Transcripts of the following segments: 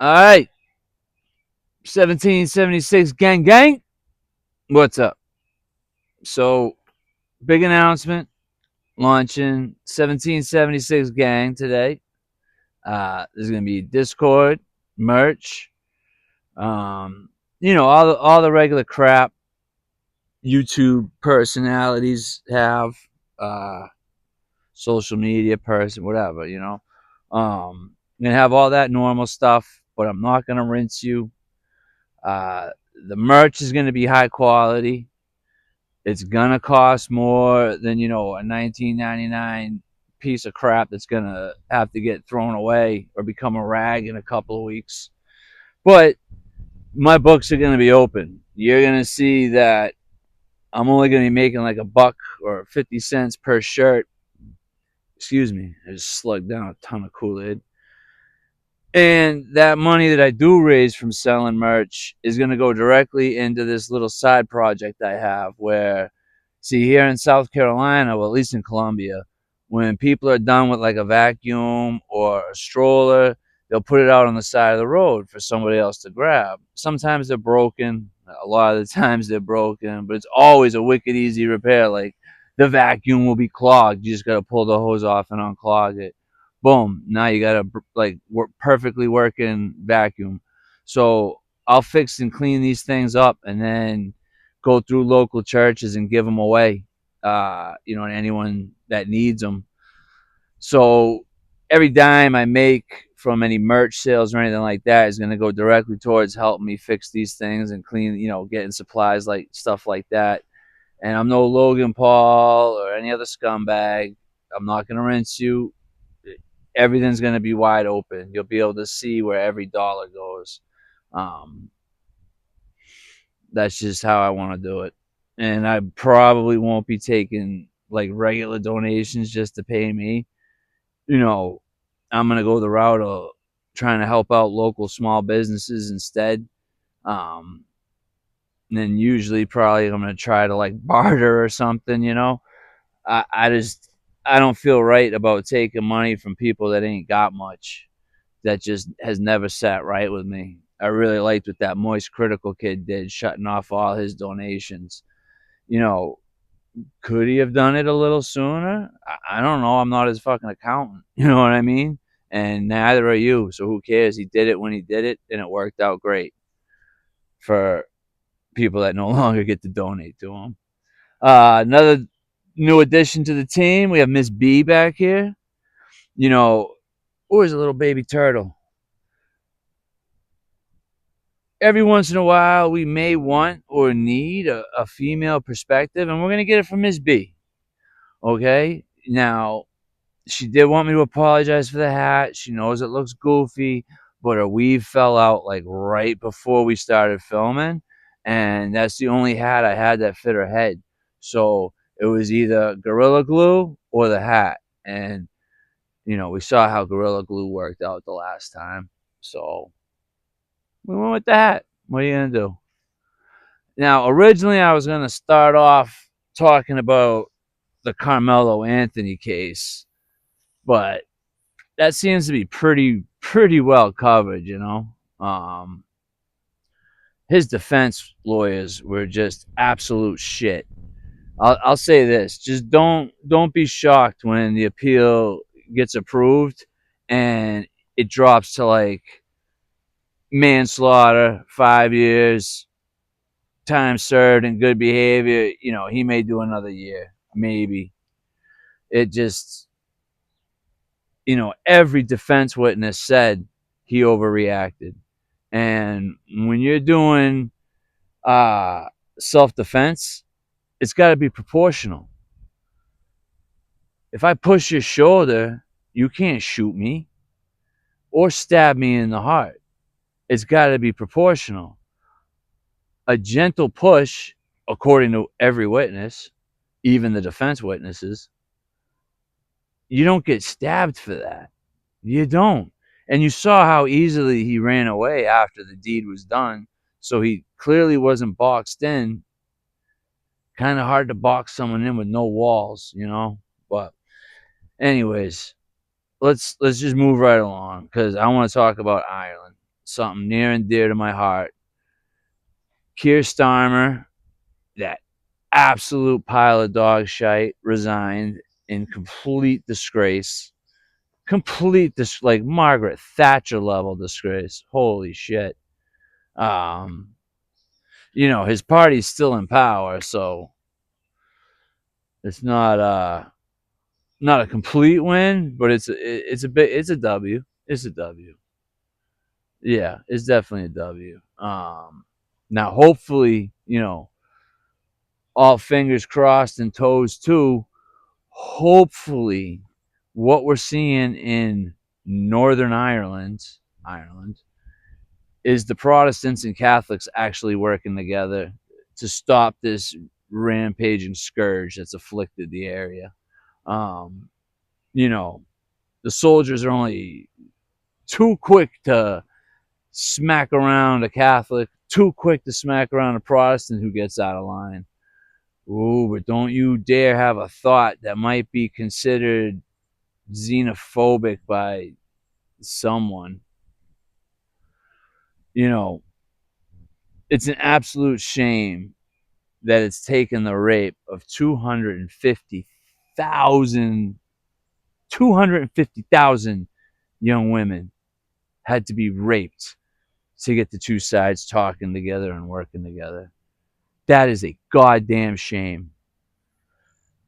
All right, 1776 gang gang. What's up? So, big announcement launching 1776 gang today. There's gonna be Discord, merch, all the regular crap YouTube personalities have, uh, social media person, whatever, gonna have all that normal stuff, but I'm not gonna rinse you. Uh, the merch is gonna be high quality. It's gonna cost more than a 1999 piece of crap that's gonna have to get thrown away or become a rag in a couple of weeks. But my books are gonna be open. You're gonna see that I'm only gonna be making like a buck or 50 cents per shirt. Excuse me, I just slugged down a ton of Kool-Aid. And that money that I do raise from selling merch is going to go directly into this little side project I have where, see, here in South Carolina, well, at least in Columbia, when people are done with like a vacuum or a stroller, they'll put it out on the side of the road for somebody else to grab. Sometimes they're broken. A lot of the times they're broken, but it's always a wicked easy repair. Like the vacuum will be clogged. You just got to pull the hose off and unclog it. Boom, now you got a like perfectly working vacuum. So I'll fix and clean these things up and then go through local churches and give them away, to anyone that needs them. So every dime I make from any merch sales or anything like that is going to go directly towards helping me fix these things and clean, getting supplies like stuff like that. And I'm no Logan Paul or any other scumbag. I'm not going to rinse you. Everything's going to be wide open. You'll be able to see where every dollar goes. Um, that's just how I want to do it. And I probably won't be taking like regular donations just to pay me. I'm going to go the route of trying to help out local small businesses instead. Um, and then usually probably I'm going to try to like barter or something. I don't feel right about taking money from people that ain't got much. That just has never sat right with me. I really liked what that Moist Critical kid did, shutting off all his donations. You know, could he have done it a little sooner? I don't know. I'm not his fucking accountant. You know what I mean? And neither are you. So who cares? He did it when he did it, and it worked out great for people that no longer get to donate to him. Another new addition to the team, we have Miss B back here. Always a little baby turtle. Every once in a while, we may want or need a female perspective, and we're going to get it from Miss B. Okay? Now, she did want me to apologize for the hat. She knows it looks goofy, but her weave fell out like right before we started filming, and that's the only hat I had that fit her head. So it was either Gorilla Glue or the hat. And, we saw how Gorilla Glue worked out the last time. So we went with the hat. What are you going to do? Now, originally, I was going to start off talking about the Carmelo Anthony case, but that seems to be pretty well covered. Um, his defense lawyers were just absolute shit. I'll say this: just don't be shocked when the appeal gets approved and it drops to like manslaughter, 5 years, time served and good behavior. He may do another year, maybe. It just, every defense witness said he overreacted. And when you're doing self-defense, it's got to be proportional. If I push your shoulder, you can't shoot me or stab me in the heart. It's got to be proportional. A gentle push, according to every witness, even the defense witnesses, you don't get stabbed for that. You don't. And you saw how easily he ran away after the deed was done. So he clearly wasn't boxed in. Kind of hard to box someone in with no walls. But anyways, let's just move right along because I want to talk about Ireland. something near and dear to my heart. Keir Starmer, that absolute pile of dog shite, resigned in complete disgrace. Like Margaret Thatcher level disgrace. Holy shit. Um, his party's still in power, so it's not a complete win, but it's a W. It's a W. Yeah, it's definitely a W. Now hopefully, all fingers crossed and toes too. Hopefully, what we're seeing in Northern Ireland, is the Protestants and Catholics actually working together to stop this rampaging scourge that's afflicted the area. Um, you know, the soldiers are only too quick to smack around a Catholic, too quick to smack around a Protestant who gets out of line. Ooh, but don't you dare have a thought that might be considered xenophobic by someone. You know, it's an absolute shame that it's taken the rape of 250,000 young women had to be raped to get the two sides talking together and working together. That is a goddamn shame.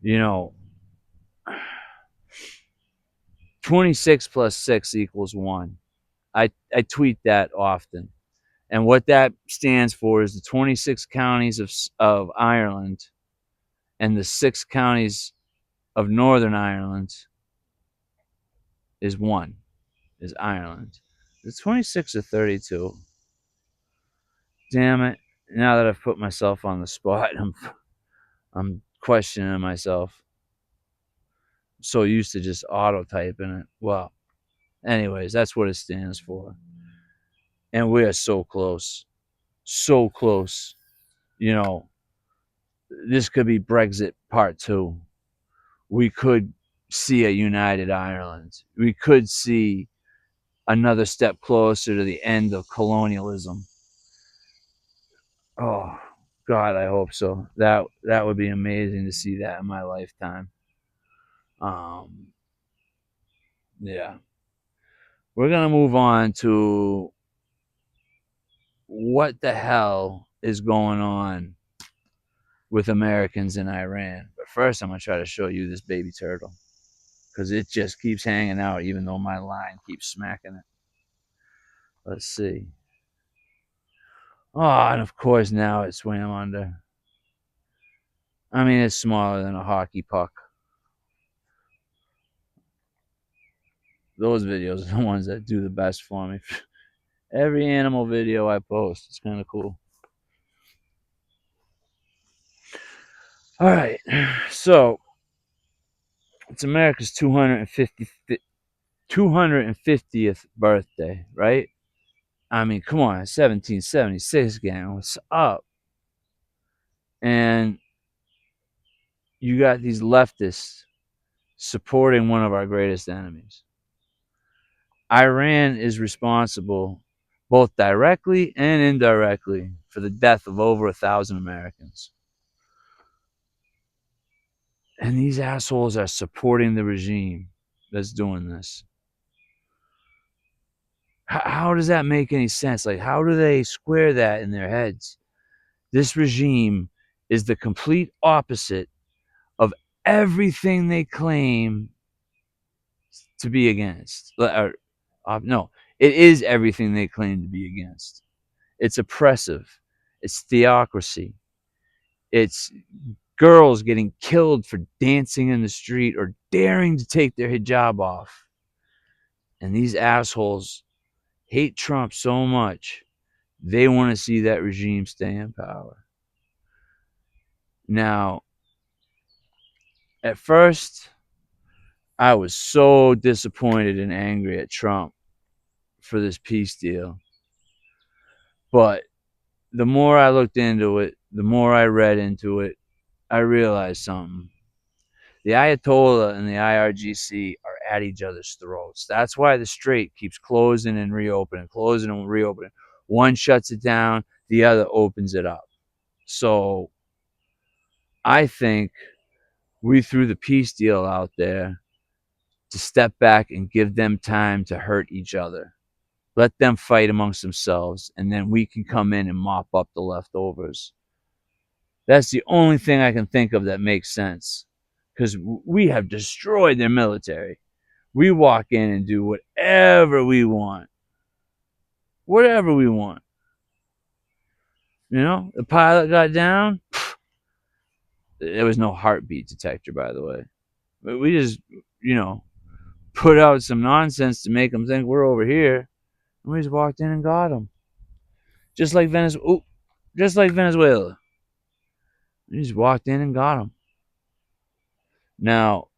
You know, 26 plus 6 equals 1. I tweet that often. And what that stands for is the 26 counties of Ireland and the 6 counties of Northern Ireland is 1, is Ireland. It's 26 or 32. Damn it. Now that I've put myself on the spot, I'm questioning myself. I'm so used to just auto typing it. Well, anyways, that's what it stands for. And we are so close. So close. You know, this could be Brexit part 2. We could see a united Ireland. We could see another step closer to the end of colonialism. Oh God, I hope so. That would be amazing to see that in my lifetime. Um, yeah, we're gonna move on to what the hell is going on with Americans in Iran. But first, I'm gonna try to show you this baby turtle because it just keeps hanging out, even though my line keeps smacking it. Let's see. Oh, and of course now it swam under. I mean, it's smaller than a hockey puck. Those videos are the ones that do the best for me. Every animal video I post, it's kind of cool. All right, so it's America's 250th birthday, right? I mean, come on, 1776, gang, what's up? And you got these leftists supporting one of our greatest enemies. Iran is responsible both directly and indirectly for the death of over 1,000 Americans. And these assholes are supporting the regime that's doing this. How does that make any sense? Like, how do they square that in their heads? This regime is the complete opposite of everything they claim to be against. No, it is everything they claim to be against. It's oppressive. It's theocracy. It's girls getting killed for dancing in the street or daring to take their hijab off. And these assholes hate Trump so much, they want to see that regime stay in power. Now, at first, I was so disappointed and angry at Trump for this peace deal. But the more I looked into it, the more I read into it, I realized something. The Ayatollah and the IRGC are at each other's throats. That's why the strait keeps closing and reopening, closing and reopening. One shuts it down, the other opens it up. So I think we threw the peace deal out there to step back and give them time to hurt each other. Let them fight amongst themselves, and then we can come in and mop up the leftovers. That's the only thing I can think of that makes sense, because we have destroyed their military. We walk in and do whatever we want. Whatever we want. You know, the pilot got down. There was no heartbeat detector, by the way. But we just, you know, put out some nonsense to make them think we're over here. And we just walked in and got them. Just like Venezuela. Just like Venezuela. We just walked in and got them. Now,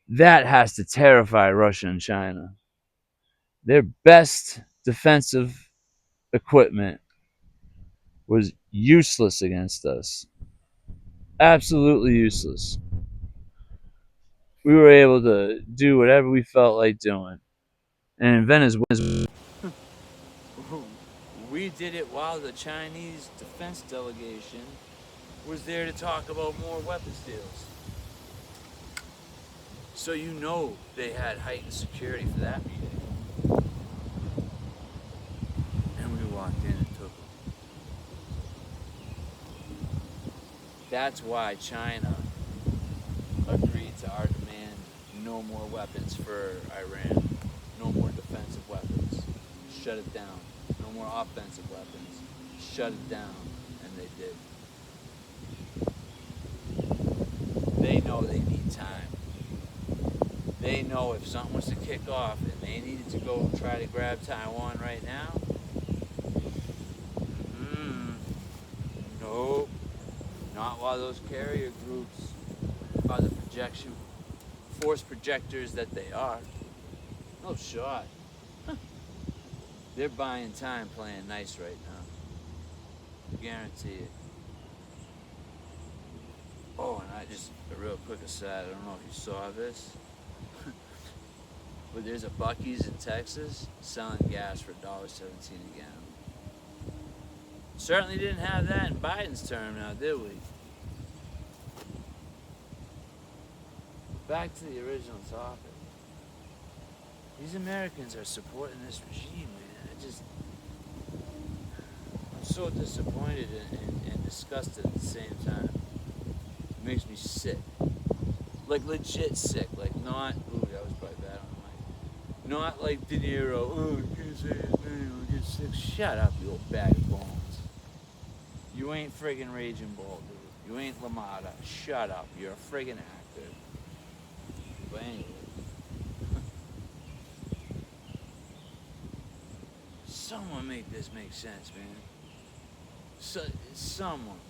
that has to terrify Russia and China. Their best defensive equipment was useless against us. Absolutely useless. We were able to do whatever we felt like doing. And in Venezuela, we did it while the Chinese defense delegation was there to talk about more weapons deals. So you know they had heightened security for that meeting. And we walked in and took them. That's why China agreed to our demand: no more weapons for Iran, no more defensive weapons, shut it down. No more offensive weapons, shut it down. And they did. They know they need time. They know if something was to kick off and they needed to go try to grab Taiwan right now, nope. Not while those carrier groups are the force projectors that they are. No shot. They're buying time, playing nice right now. Guarantee it. Oh, and a real quick aside, I don't know if you saw this, but there's a Buc-ee's in Texas selling gas for $1.17 a gallon. Certainly didn't have that in Biden's term now, did we? Back to the original topic. These Americans are supporting this regime, man. I'm so disappointed and disgusted at the same time. It makes me sick. Like legit sick. Like not, ooh, that was probably bad on the mic. Not like De Niro, oh, you can't say his name, I'll get sick. Shut up, you old bag of bones. You ain't friggin' Raging Bull, dude. You ain't LaMotta. Shut up. You're a friggin' actor. But anyway. Someone make this make sense, man. Someone.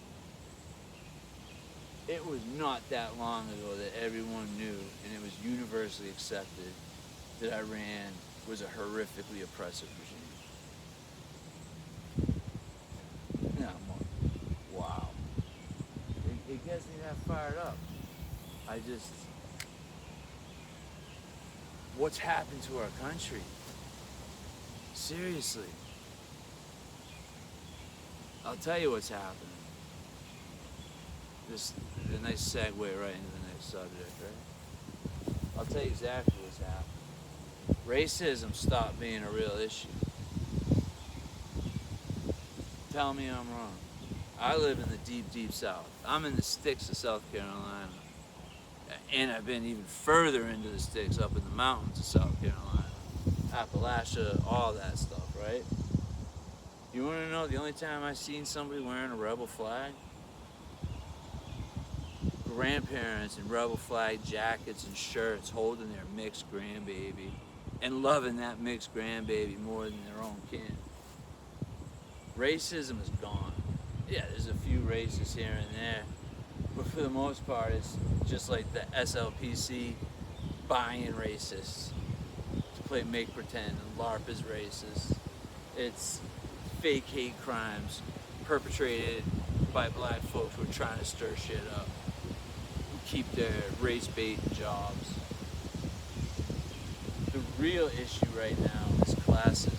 It was not that long ago that everyone knew, and it was universally accepted, that Iran was a horrifically oppressive regime. No, wow. It gets me that fired up. What's happened to our country? Seriously. I'll tell you what's happening. This is a nice segue right into the next subject, right? I'll tell you exactly what's happening. Racism stopped being a real issue. Tell me I'm wrong. I live in the deep, deep South. I'm in the sticks of South Carolina. And I've been even further into the sticks, up in the mountains of South Carolina. Appalachia, all that stuff, right? You want to know the only time I seen somebody wearing a rebel flag? Grandparents in rebel flag jackets and shirts holding their mixed grandbaby and loving that mixed grandbaby more than their own kin. Racism is gone. Yeah, there's a few racists here and there, but for the most part it's just like the SLPC buying racists to play make pretend and LARP is racist. It's fake hate crimes perpetrated by black folks who are trying to stir shit up, who keep their race bait jobs. The real issue right now is classism.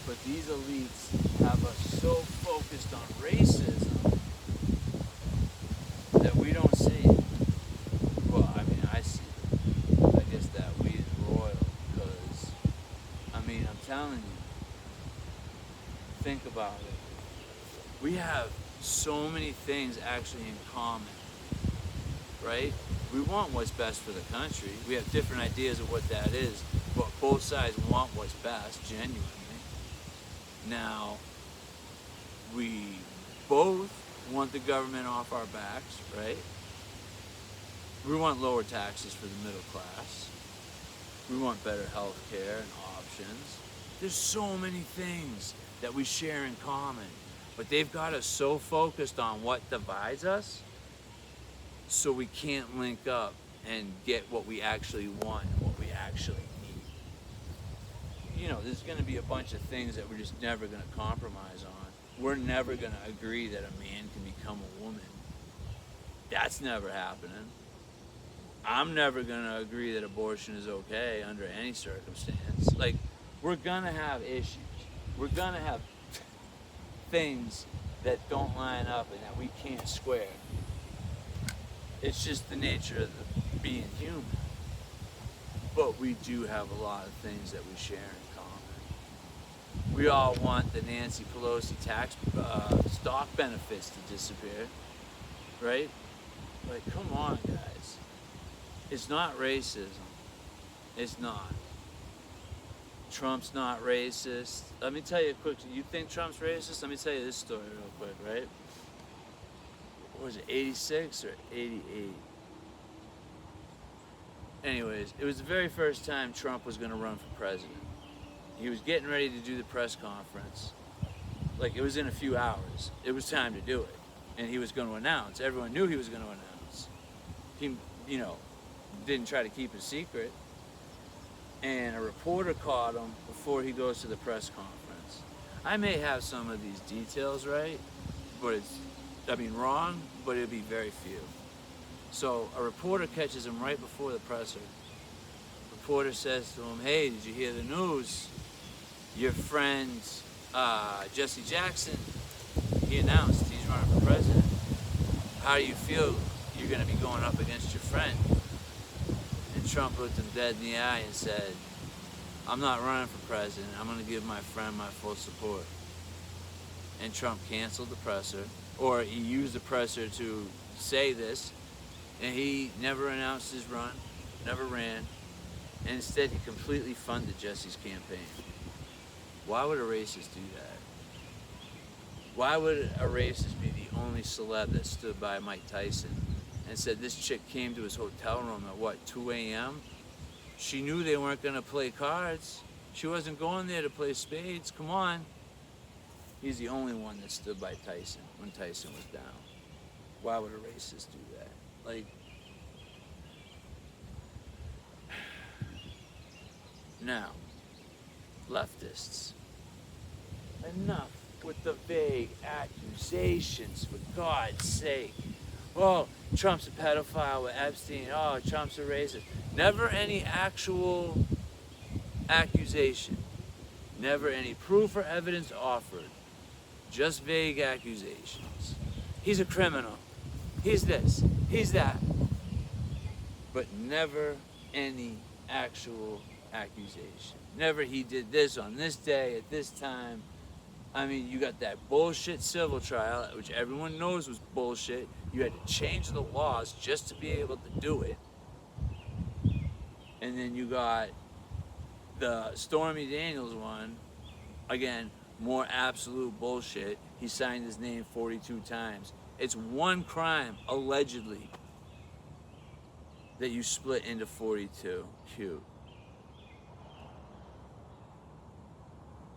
But these elites have us so focused on racism that we don't see it. Well, I mean, I see it. I guess that we is royal because, I mean, I'm telling you, think about it. We have so many things actually in common, right? We want what's best for the country. We have different ideas of what that is, but both sides want what's best, genuinely. Now, we both want the government off our backs, right? We want lower taxes for the middle class. We want better health care and options. There's so many things that we share in common, but they've got us so focused on what divides us, so we can't link up and get what we actually want and what we actually need. You know, there's going to be a bunch of things that we're just never going to compromise on. We're never going to agree that a man can become a woman. That's never happening. I'm never going to agree that abortion is okay under any circumstance. Like, we're going to have issues. We're going to have things that don't line up and that we can't square. It's just the nature of being human. But we do have a lot of things that we share in common. We all want the Nancy Pelosi tax stock benefits to disappear, right? Like, come on, guys. It's not racism. It's not. Trump's not racist. Let me tell you quick. You think Trump's racist? Let me tell you this story real quick, right? What was it, 86 or 88? Anyways, it was the very first time Trump was going to run for president. He was getting ready to do the press conference. Like, it was in a few hours. It was time to do it. And he was going to announce. Everyone knew he was going to announce. He, didn't try to keep it secret. And a reporter caught him before he goes to the press conference. I may have some of these details right, but wrong, but it'd be very few. So a reporter catches him right before the presser. Reporter says to him, "Hey, did you hear the news? Your friend Jesse Jackson, he announced he's running for president. How do you feel you're going to be going up against your friend?" And Trump looked him dead in the eye and said, "I'm not running for president. I'm going to give my friend my full support." And Trump canceled the presser, or he used the presser to say this, and he never announced his run, never ran, and instead he completely funded Jesse's campaign. Why would a racist do that? Why would a racist be the only celeb that stood by Mike Tyson and said this chick came to his hotel room at 2 a.m.? She knew they weren't going to play cards. She wasn't going there to play spades. Come on. He's the only one that stood by Tyson when Tyson was down. Why would a racist do that? Like, now, leftists, enough with the vague accusations, for God's sake. Oh, Trump's a pedophile with Epstein. Oh, Trump's a racist. Never any actual accusation. Never any proof or evidence offered. Just vague accusations. He's a criminal. He's this. He's that. But never any actual accusation. Never he did this on this day at this time. I mean, you got that bullshit civil trial, which everyone knows was bullshit. You had to change the laws just to be able to do it. And then you got the Stormy Daniels one. Again, more absolute bullshit. He signed his name 42 times. It's one crime, allegedly, that you split into 42. Cute.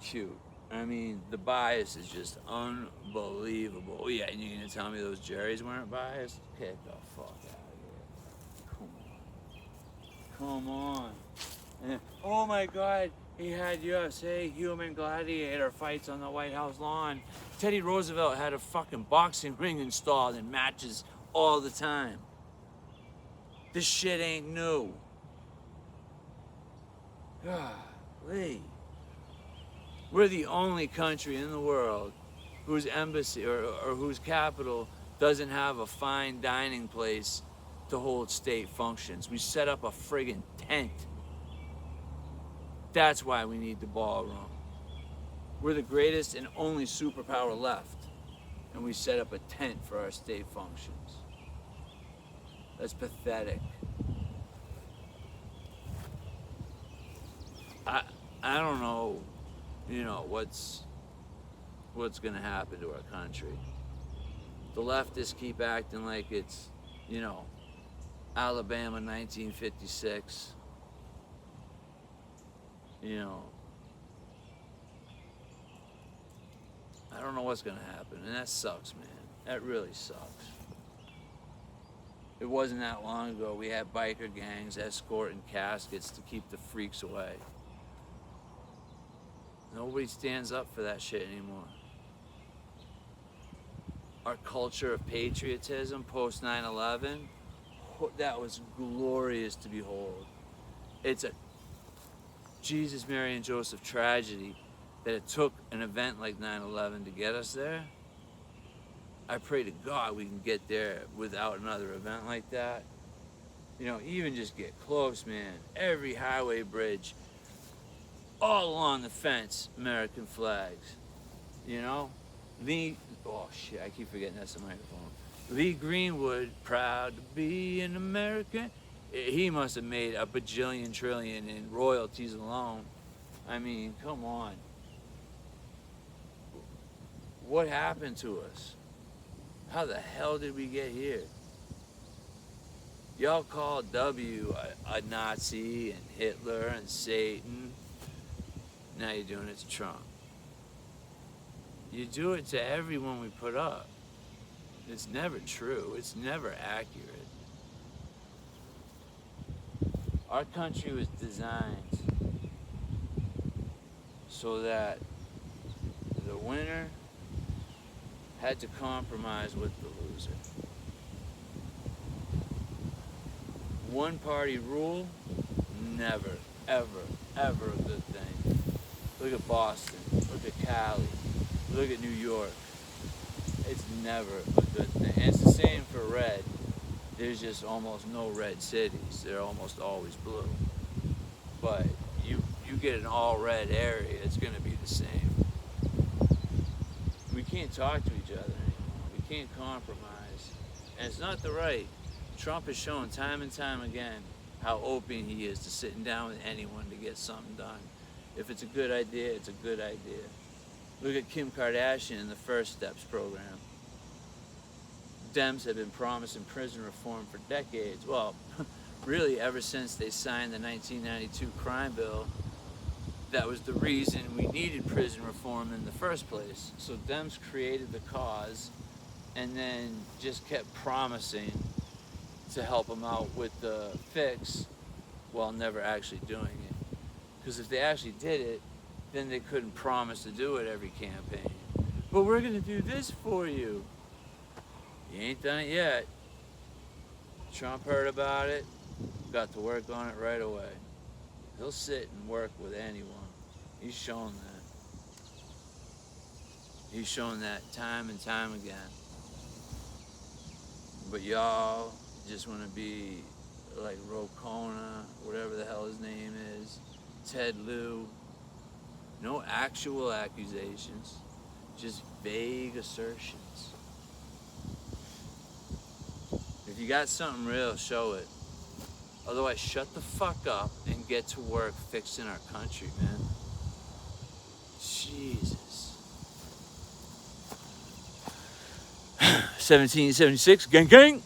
Cute. I mean, the bias is just unbelievable. Oh yeah, and you're gonna tell me those Jerry's weren't biased? Get the fuck out of here. Come on. And, oh my God, he had USA human gladiator fights on the White House lawn. Teddy Roosevelt had a fucking boxing ring installed in matches all the time. This shit ain't new. Golly. We're the only country in the world whose embassy or whose capital doesn't have a fine dining place to hold state functions. We set up a friggin' tent. That's why we need the ballroom. We're the greatest and only superpower left, and we set up a tent for our state functions. That's pathetic. I I don't know, what's gonna happen to our country. The leftists keep acting like it's, you know, Alabama 1956. You know, I don't know what's gonna happen, and that sucks, man. That really sucks. It wasn't that long ago we had biker gangs escorting caskets to keep the freaks away. Nobody stands up for that shit anymore. Our culture of patriotism post 9/11, that was glorious to behold. It's a Jesus, Mary, and Joseph tragedy that it took an event like 9/11 to get us there. I pray to God we can get there without another event like that. Even just get close, man. Every highway bridge, all along the fence, American flags. Lee, oh shit, I keep forgetting that's the microphone. Lee Greenwood, proud to be an American. He must have made a bajillion trillion in royalties alone. I mean, come on. What happened to us? How the hell did we get here? Y'all call W a Nazi and Hitler and Satan. Now you're doing it to Trump. You do it to everyone we put up. It's never true. It's never accurate. Our country was designed so that the winner had to compromise with the loser. One party rule, never, ever, ever a good thing. Look at Boston, look at Cali, look at New York. It's never a good thing. And it's the same for red. There's just almost no red cities. They're almost always blue. But you get an all red area, it's gonna be the same. We can't talk to each other anymore. We can't compromise. And it's not the right. Trump has shown time and time again how open he is to sitting down with anyone to get something done. If it's a good idea, it's a good idea. Look at Kim Kardashian in the First Steps program. Dems have been promising prison reform for decades. Well, really ever since they signed the 1992 crime bill. That was the reason we needed prison reform in the first place. So Dems created the cause and then just kept promising to help them out with the fix while never actually doing it. Because if they actually did it, then they couldn't promise to do it every campaign. But we're going to do this for you. You ain't done it yet. Trump heard about it, got to work on it right away. He'll sit and work with anyone. He's shown that. He's shown that time and time again. But y'all just want to be like Ro Khanna, whatever the hell his name is, Ted Lieu. No actual accusations, just vague assertions. If you got something real, show it. Otherwise, shut the fuck up and get to work fixing our country, man. Jesus. 1776, gang gang.